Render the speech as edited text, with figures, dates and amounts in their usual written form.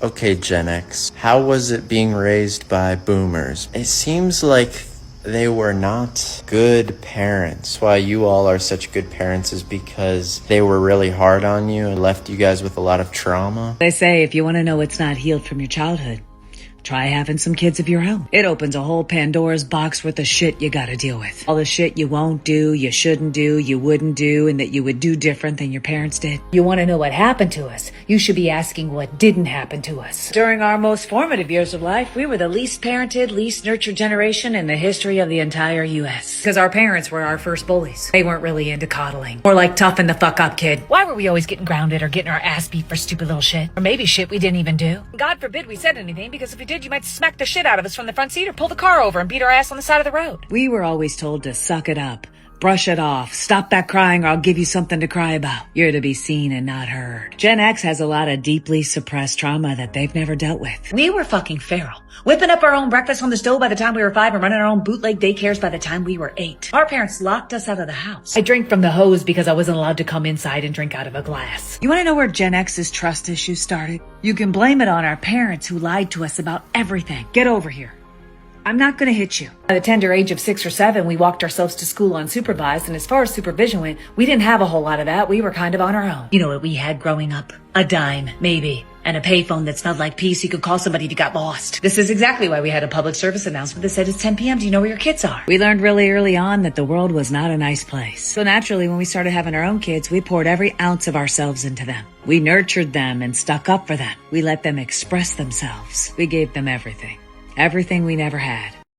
Okay, Gen X, how was it being raised by boomers? It seems like they were not good parents. Why you all are such good parents is because they were really hard on you and left you guys with a lot of trauma. They say if you want to know what's not healed from your childhood, try having some kids of your own. It opens a whole Pandora's box worth of shit you gotta deal with. All the shit you won't do, you shouldn't do, you wouldn't do, and that you would do different than your parents did. You want to know what happened to us? You should be asking what didn't happen to us. During our most formative years of life, we were the least parented, least nurtured generation in the history of the entire U.S. Because our parents were our first bullies. They weren't really into coddling. More like toughen the fuck up, kid. Why were we always getting grounded or getting our ass beat for stupid little shit? Or maybe shit we didn't even do? God forbid we said anything, because if we did, you might smack the shit out of us from the front seat or pull the car over and beat our ass on the side of the road. We were always told to suck it up, brush it off, stop that crying or I'll give you something to cry about. You're to be seen and not heard. Gen X has a lot of deeply suppressed trauma that they've never dealt with. We were fucking feral. Whipping up our own breakfast on the stove by the time we were 5 and running our own bootleg daycares by the time we were 8. Our parents locked us out of the house. I drank from the hose because I wasn't allowed to come inside and drink out of a glass. You want to know where Gen X's trust issues started? You can blame it on our parents who lied to us about everything. Get over here. I'm not going to hit you. By the tender age of 6 or 7, we walked ourselves to school unsupervised, and as far as supervision went, we didn't have a whole lot of that. We were kind of on our own. You know what we had growing up? A dime, maybe. And a payphone that smelled like pee so you could call somebody if you got lost. This is exactly why we had a public service announcement that said it's 10 p.m. Do you know where your kids are? We learned really early on that the world was not a nice place. So naturally, when we started having our own kids, we poured every ounce of ourselves into them. We nurtured them and stuck up for them. We let them express themselves. We gave them everything. Everything we never had.